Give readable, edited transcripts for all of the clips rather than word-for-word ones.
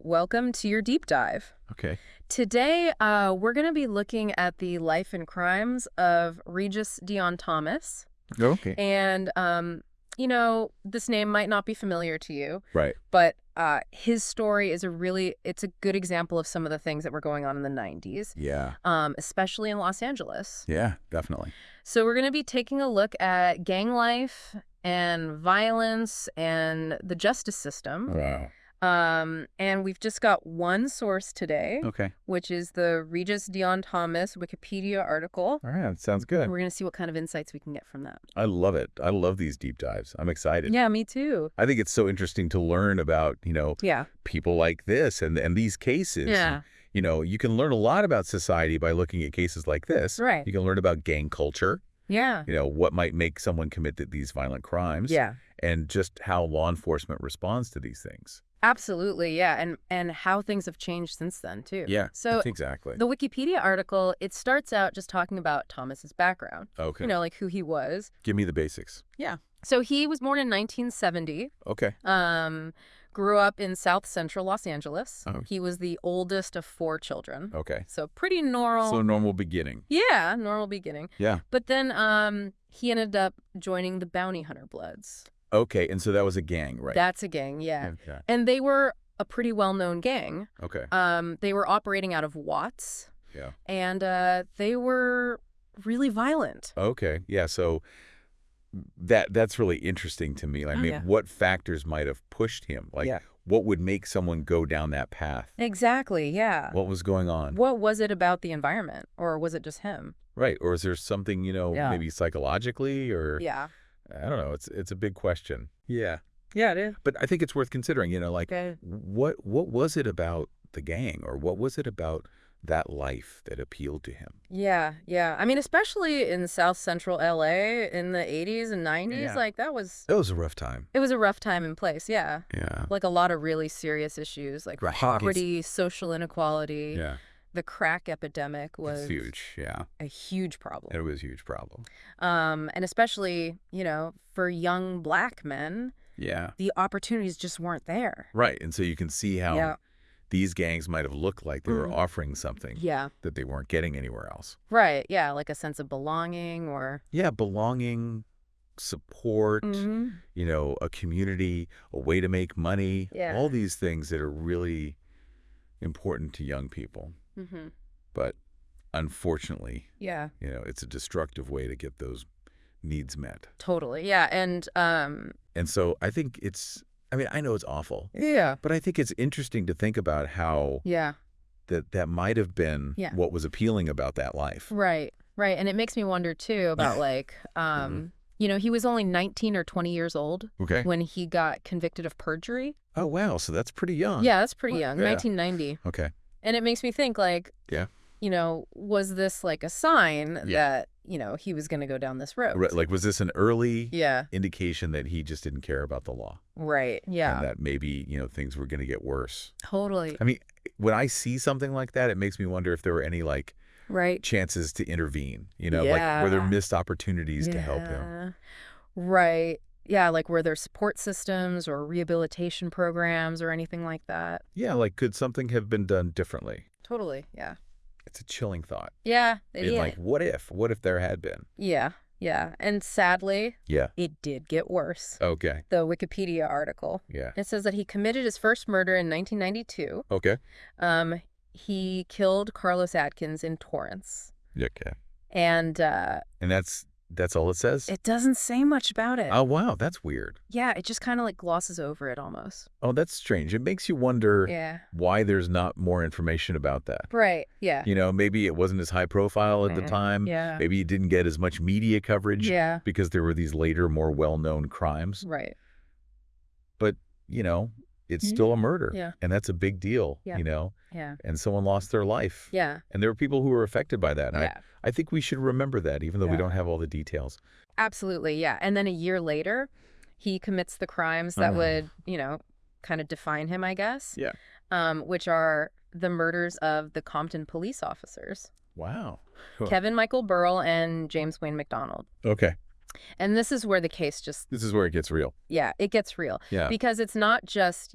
welcome to your deep dive. Okay. Today, we're going to be looking at the life and crimes of Regis Deon Thomas. Okay. And, this name might not be familiar to you. Right. But his story is it's a good example of some of the things that were going on in the 90s. Yeah. Especially in Los Angeles. Yeah, definitely. So we're going to be taking a look at gang life and violence and the justice system. Wow. And we've just got one source today, Okay. which is the Regis Deon Thomas Wikipedia article. All right. That sounds good. We're going to see what kind of insights we can get from that. I love it. I love these deep dives. I'm excited. Yeah, me too. I think it's so interesting to learn about, people like this and these cases. Yeah. And, you can learn a lot about society by looking at cases like this. Right. You can learn about gang culture. Yeah. What might make someone commit these violent crimes. Yeah. And just how law enforcement responds to these things. Absolutely, yeah, and how things have changed since then, too. Yeah, so exactly. The Wikipedia article, it starts out just talking about Thomas's background. Okay. Like who he was. Give me the basics. Yeah. So he was born in 1970. Okay. Grew up in South Central Los Angeles. Oh. He was the oldest of 4 children. Okay. So pretty normal. So normal beginning. Yeah, normal beginning. Yeah. But then he ended up joining the Bounty Hunter Bloods. Okay, and so that was a gang, right? That's a gang, yeah. Okay. And they were a pretty well-known gang. Okay. They were operating out of Watts. Yeah. And they were really violent. Okay. Yeah, so that's really interesting to me. What factors might have pushed him? What would make someone go down that path? Exactly, yeah. What was going on? What was it about the environment? Or was it just him? Right. Or is there something, maybe psychologically or... Yeah. I don't know. It's a big question. Yeah. Yeah, it is. But I think it's worth considering, Okay. what was it about the gang or what was it about that life that appealed to him? Yeah, yeah. I mean, especially in South Central LA in the 80s and 90s, Yeah. that was a rough time. It was a rough time in place, yeah. Yeah. Like a lot of really serious issues, like Right. poverty, social inequality. Yeah. The crack epidemic was It's huge, yeah. a huge problem. It was a huge problem. And especially, for young black men, Yeah. the opportunities just weren't there. Right. And so you can see how these gangs might have looked like they were offering something that they weren't getting anywhere else. Right. Yeah. Like a sense of belonging or... Yeah. Belonging, support, a community, a way to make money. Yeah. All these things that are really important to young people. Mm-hmm. But unfortunately, yeah, it's a destructive way to get those needs met. Totally. Yeah. And so I think I know it's awful. Yeah. But I think it's interesting to think about how that might have been what was appealing about that life. Right. Right. And it makes me wonder too about he was only 19 or 20 years old when he got convicted of perjury. Oh, wow. So that's pretty young. Yeah, that's pretty young. 1990. Okay. And it makes me think was this like a sign that, he was going to go down this road? Right. Like, was this an early indication that he just didn't care about the law? Right. Yeah. And that maybe, things were going to get worse. Totally. I mean, when I see something like that, it makes me wonder if there were any chances to intervene, were there missed opportunities to help him? Right. Yeah, were there support systems or rehabilitation programs or anything like that? Yeah, could something have been done differently? Totally, yeah. It's a chilling thought. Yeah. What if there had been? Yeah, yeah. And sadly, it did get worse. Okay. The Wikipedia article. Yeah. It says that he committed his first murder in 1992. Okay. He killed Carlos Atkins in Torrance. Okay. And that's all it says? It doesn't say much about it. Oh, wow. That's weird. Yeah, it just kind of glosses over it almost. Oh, that's strange. It makes you wonder why there's not more information about that. Right, yeah. Maybe it wasn't as high profile at the time. Yeah. Maybe it didn't get as much media coverage because there were these later, more well-known crimes. Right. But, it's still a murder. Yeah. And that's a big deal, Yeah. And someone lost their life. Yeah. And there were people who were affected by that. And Yeah. I think we should remember that, even though we don't have all the details. Absolutely, yeah. And then a year later, he commits the crimes that would, kind of define him, I guess. Yeah. Which are the murders of the Compton police officers. Wow. Kevin Michael Burrell and James Wayne McDonald. Okay. And this is where the case This is where it gets real. Yeah, it gets real. Yeah. Because it's not just,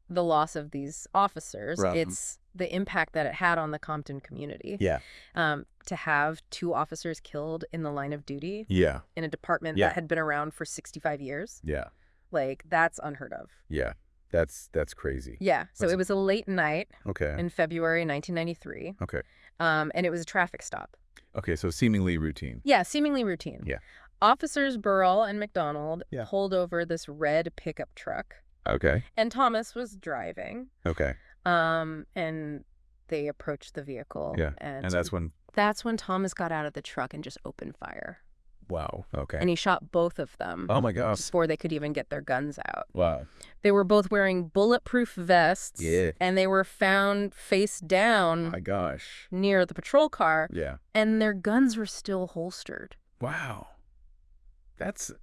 the loss of these officers. Right. It's the impact that it had on the Compton community. Yeah. To have 2 officers killed in the line of duty. Yeah. In a department that had been around for 65 years. Yeah. Like, that's unheard of. Yeah. That's crazy. Yeah. So it was a late night. Okay. In February 1993. Okay. And it was a traffic stop. Okay, so seemingly routine. Yeah, seemingly routine. Yeah. Officers Burrell and McDonald pulled over this red pickup truck. Okay. And Thomas was driving. Okay. And they approached the vehicle. Yeah. And that's when... That's when Thomas got out of the truck and just opened fire. Wow. Okay. And he shot both of them. Oh, my gosh. Before they could even get their guns out. Wow. They were both wearing bulletproof vests. Yeah. And they were found face down. Oh, my gosh. Near the patrol car. Yeah. And their guns were still holstered. Wow. That's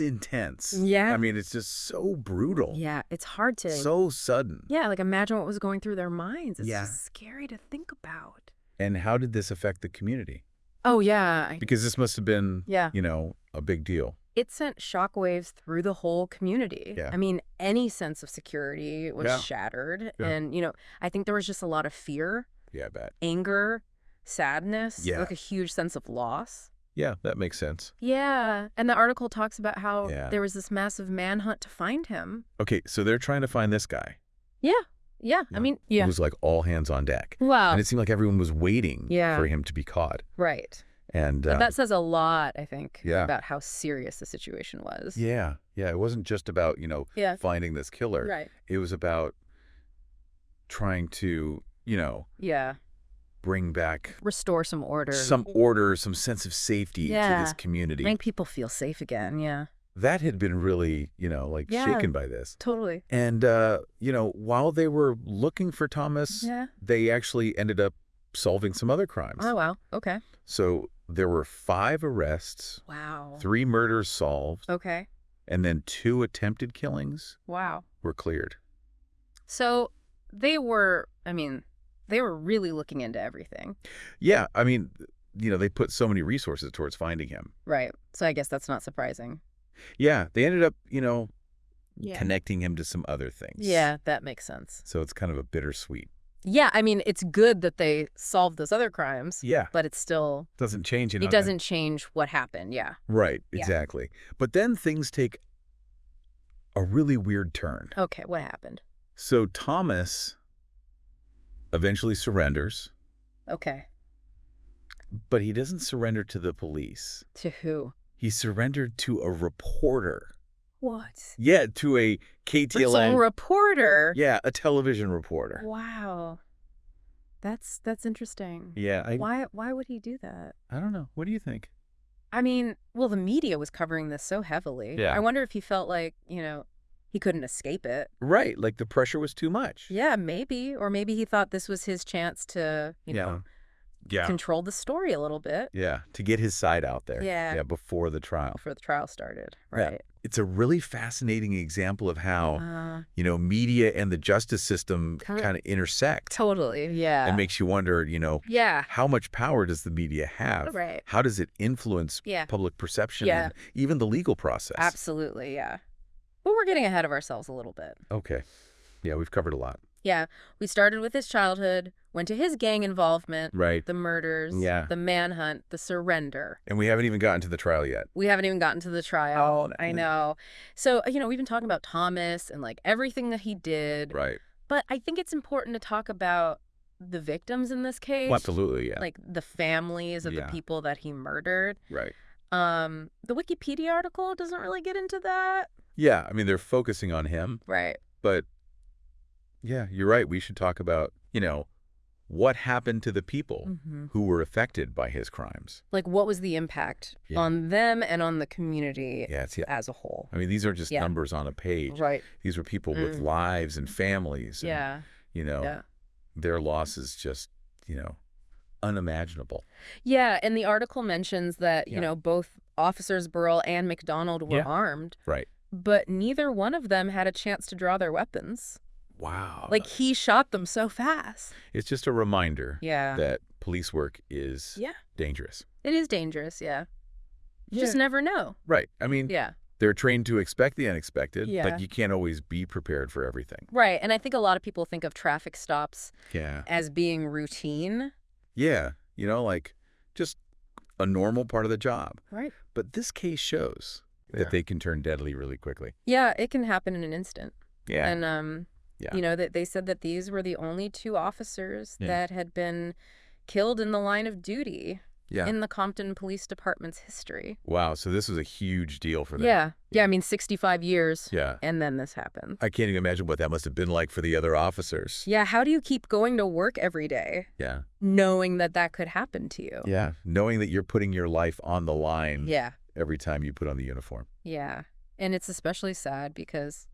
intense. Yeah. I mean, it's just so brutal. Yeah, it's hard to... So sudden. Yeah, like imagine what was going through their minds. It's just scary to think about. And how did this affect the community? Oh, yeah. Because this must have been, you know, a big deal. It sent shockwaves through the whole community. Yeah. I mean, any sense of security was shattered. Yeah. And, you know, I think there was just a lot of fear. Yeah, I bet. Anger, sadness, like a huge sense of loss. Yeah, that makes sense. Yeah. And the article talks about how there was this massive manhunt to find him. Okay, so they're trying to find this guy. Yeah. Yeah. I mean, It was like all hands on deck. Wow. And it seemed like everyone was waiting for him to be caught. Right. And that says a lot, I think, Yeah. about how serious the situation was. Yeah. Yeah. It wasn't just about, you know, finding this killer. Right. It was about trying to, you know, bring back... Restore some order. Some order, some sense of safety to this community. Make people feel safe again, That had been really, you know, like shaken by this. Totally. And, you know, while they were looking for Thomas, they actually ended up solving some other crimes. Oh, wow. Okay. So there were 5 arrests. Wow. 3 murders solved. Okay. And then 2 attempted killings were cleared. So they were, I mean, they were really looking into everything. Yeah. I mean, you know, they put so many resources towards finding him. Right. So I guess that's not surprising. Yeah. They ended up, you know, connecting him to some other things. Yeah, that makes sense. So it's kind of a bittersweet. Yeah, I mean, it's good that they solved those other crimes. Yeah. But it still... doesn't change anything. It doesn't change what happened, Right, exactly. But then things take a really weird turn. Okay, what happened? So Thomas eventually surrenders. Okay. But he doesn't surrender to the police. To who? He surrendered to a reporter. What? Yeah, to a KTLA. So a reporter? Yeah, a television reporter. Wow. That's interesting. Yeah. Why would he do that? I don't know. What do you think? I mean, well, the media was covering this so heavily. Yeah. I wonder if he felt like, you know, he couldn't escape it. Right. Like the pressure was too much. Yeah, maybe. Or maybe he thought this was his chance to, you know, control the story a little bit. Yeah. To get his side out there. Yeah. Yeah. Before the trial. Before the trial started. Right. Yeah. It's a really fascinating example of how, you know, media and the justice system kind of intersect. Totally. Yeah. It makes you wonder, you know, how much power does the media have? Right. How does it influence public perception and even the legal process? Absolutely. Yeah. But we're getting ahead of ourselves a little bit. Okay. Yeah, we've covered a lot. Yeah. We started with his childhood, went to his gang involvement, the murders, the manhunt, the surrender. And we haven't even gotten to the trial yet. We haven't even gotten to the trial. Oh, I know. So, you know, we've been talking about Thomas and like everything that he did. Right. But I think it's important to talk about the victims in this case. Well, absolutely, yeah. Like the families of the people that he murdered. Right. The Wikipedia article doesn't really get into that. Yeah, I mean, they're focusing on him. Right. But, yeah, you're right. We should talk about, you know, what happened to the people who were affected by his crimes. Like, what was the impact on them and on the community as a whole? I mean, these are just numbers on a page. Right. These were people with lives and families. And, you know, their loss is just, you know, unimaginable. Yeah, and the article mentions that, you know, both Officers Burrell and McDonald were armed. Right. But neither one of them had a chance to draw their weapons. Wow. Like, he shot them so fast. It's just a reminder that police work is dangerous. It is dangerous, You just never know. Right. I mean, They're trained to expect the unexpected, but you can't always be prepared for everything. Right. And I think a lot of people think of traffic stops Yeah. as being routine. Yeah. You know, like just a normal part of the job. Right. But this case shows that they can turn deadly really quickly. Yeah, it can happen in an instant. Yeah. And, you know, that they said that these were the only 2 officers that had been killed in the line of duty in the Compton Police Department's history. Wow. So this was a huge deal for them. Yeah. Yeah, I mean, 65 years. Yeah. And then this happened. I can't even imagine what that must have been like for the other officers. Yeah. How do you keep going to work every day? Yeah. Knowing that that could happen to you. Yeah. Knowing that you're putting your life on the line. Yeah. Every time you put on the uniform. Yeah. And it's especially sad because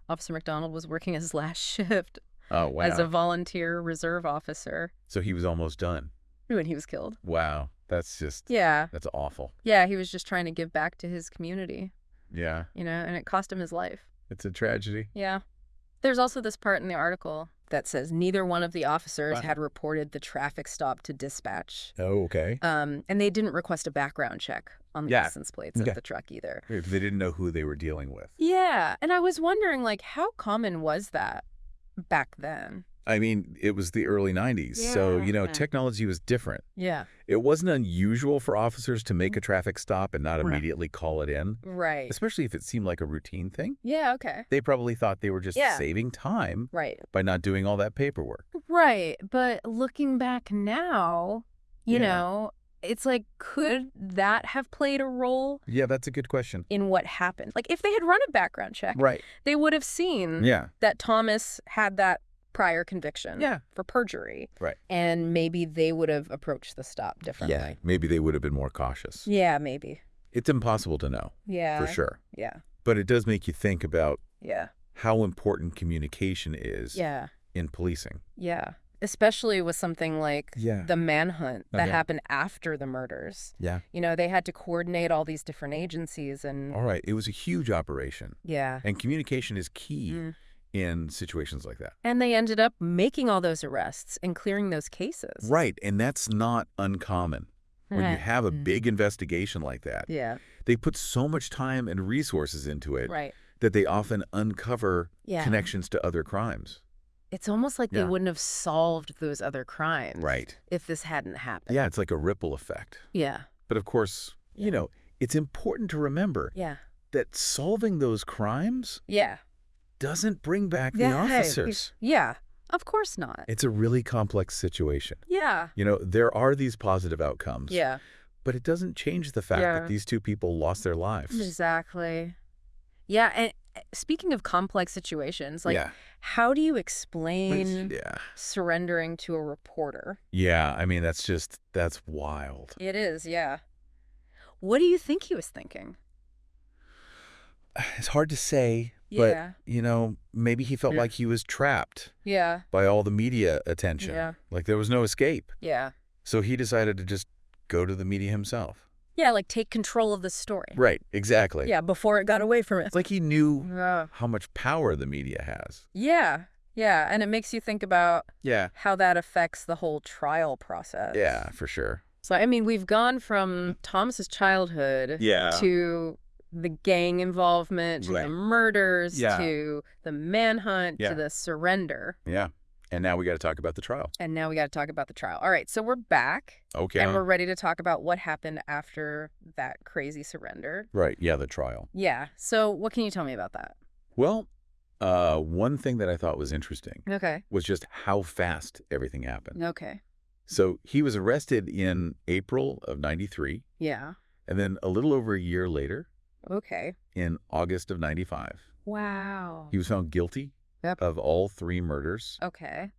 Officer McDonald was working his last shift as a volunteer reserve officer. So he was almost done. When he was killed. Wow. That's just, that's awful. Yeah, he was just trying to give back to his community. Yeah. You know, and it cost him his life. It's a tragedy. Yeah. There's also this part in the article that says neither one of the officers had reported the traffic stop to dispatch. Oh, okay. And they didn't request a background check on the license plates of the truck either. They didn't know who they were dealing with. Yeah. And I was wondering, like, how common was that back then? I mean, it was the early 90s, so, you know, technology was different. Yeah. It wasn't unusual for officers to make a traffic stop and not immediately call it in. Right. Especially if it seemed like a routine thing. Yeah, okay. They probably thought they were just saving time by not doing all that paperwork. Right. But looking back now, you know, it's like, could that have played a role? Yeah, that's a good question. In what happened? Like, if they had run a background check, they would have seen that Thomas had that prior conviction for perjury. Right. And maybe they would have approached the stop differently. Yeah, maybe they would have been more cautious. Yeah, maybe. It's impossible to know. Yeah. For sure. Yeah. But it does make you think about how important communication is in policing. Yeah. Especially with something like the manhunt that happened after the murders. Yeah. You know, they had to coordinate all these different agencies and... All right. It was a huge operation. Yeah. And communication is key in situations like that. And they ended up making all those arrests and clearing those cases. Right. And that's not uncommon. When you have a big investigation like that, they put so much time and resources into it that they often uncover connections to other crimes. It's almost like they wouldn't have solved those other crimes if this hadn't happened. Yeah, it's like a ripple effect. Yeah. But of course, you know, it's important to remember that solving those crimes doesn't bring back the officers. Yeah, of course not. It's a really complex situation. Yeah. You know, there are these positive outcomes. Yeah. But it doesn't change the fact that these 2 people lost their lives. Exactly. Yeah, and speaking of complex situations, like, how do you explain surrendering to a reporter? Yeah, I mean, that's wild. It is, yeah. What do you think he was thinking? It's hard to say, but, you know, maybe he felt like he was trapped by all the media attention. Yeah. Like there was no escape. Yeah. So he decided to just go to the media himself. Yeah, like take control of the story. Right, exactly. Yeah, before it got away from it. It's like he knew how much power the media has. Yeah, yeah, and it makes you think about how that affects the whole trial process. Yeah, for sure. So, I mean, we've gone from Thomas's childhood to the gang involvement, to the murders, to the manhunt, to the surrender. Yeah. And now we got to talk about the trial. All right, so we're back. Okay. And we're ready to talk about what happened after that crazy surrender. Right, yeah, the trial. Yeah, so what can you tell me about that? Well, one thing that I thought was interesting was just how fast everything happened. Okay. So he was arrested in April of '93. Yeah. And then a little over a year later. Okay. In August of '95. Wow. He was found guilty of all 3 murders. Okay.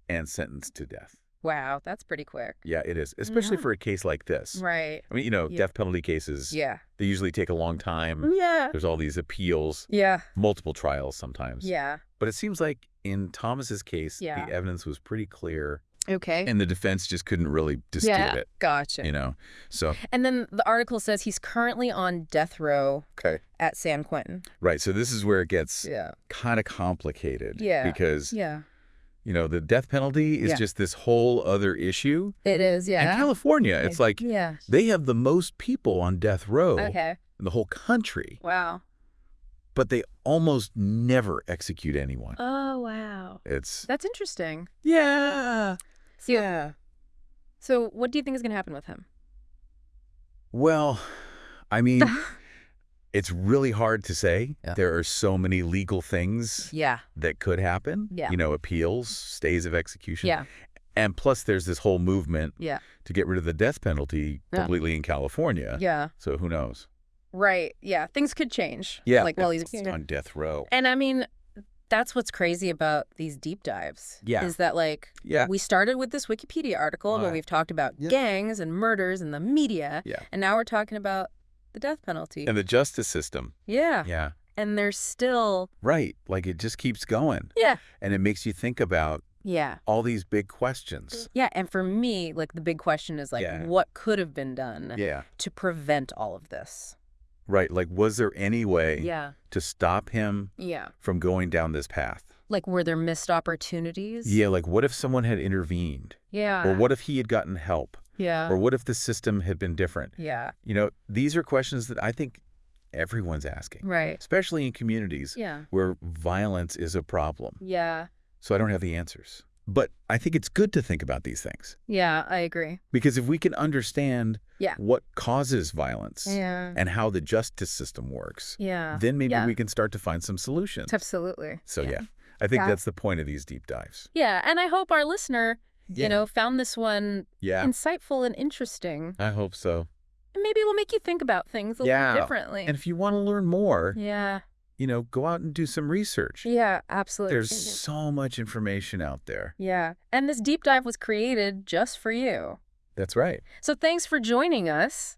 And sentenced to death. Wow, that's pretty quick. Yeah, it is, especially for a case like this. Right. I mean, you know, death penalty cases, they usually take a long time. Yeah. There's all these appeals. Yeah. Multiple trials sometimes. Yeah. But it seems like in Thomas's case, the evidence was pretty clear. Okay. And the defense just couldn't really dispute it. Gotcha. You know, so. And then the article says he's currently on death row at San Quentin. Right. So this is where it gets kind of complicated. Yeah. Because, you know, the death penalty is just this whole other issue. It is, yeah. In California, it's like they have the most people on death row in the whole country. Wow. but they almost never execute anyone. Oh, wow. That's interesting. Yeah. So what do you think is going to happen with him? Well, I mean, it's really hard to say. Yeah. There are so many legal things that could happen. Yeah. Appeals, stays of execution. Yeah. And plus, there's this whole movement to get rid of the death penalty completely in California. Yeah. So who knows? Right. Yeah. Things could change. Yeah. Like while he's on death row. And I mean, that's what's crazy about these deep dives. Yeah. Is that we started with this Wikipedia article and we've talked about gangs and murders and the media. Yeah. And now we're talking about the death penalty. And the justice system. Yeah. Yeah. And there's still... Right. Like it just keeps going. Yeah. And it makes you think about all these big questions. Yeah. And for me, the big question is what could have been done to prevent all of this? Right. Was there any way to stop him from going down this path? Were there missed opportunities? Yeah. What if someone had intervened? Yeah. Or what if he had gotten help? Yeah. Or what if the system had been different? Yeah. These are questions that I think everyone's asking. Right. Especially in communities where violence is a problem. Yeah. So I don't have the answers. But I think it's good to think about these things. Yeah, I agree. Because if we can understand what causes violence and how the justice system works, then maybe we can start to find some solutions. Absolutely. So I think that's the point of these deep dives. Yeah, and I hope our listener, found this one insightful and interesting. I hope so. And maybe it will make you think about things a little differently. And if you want to learn more, go out and do some research. Yeah, absolutely. There's so much information out there. Yeah. And this deep dive was created just for you. That's right. So thanks for joining us.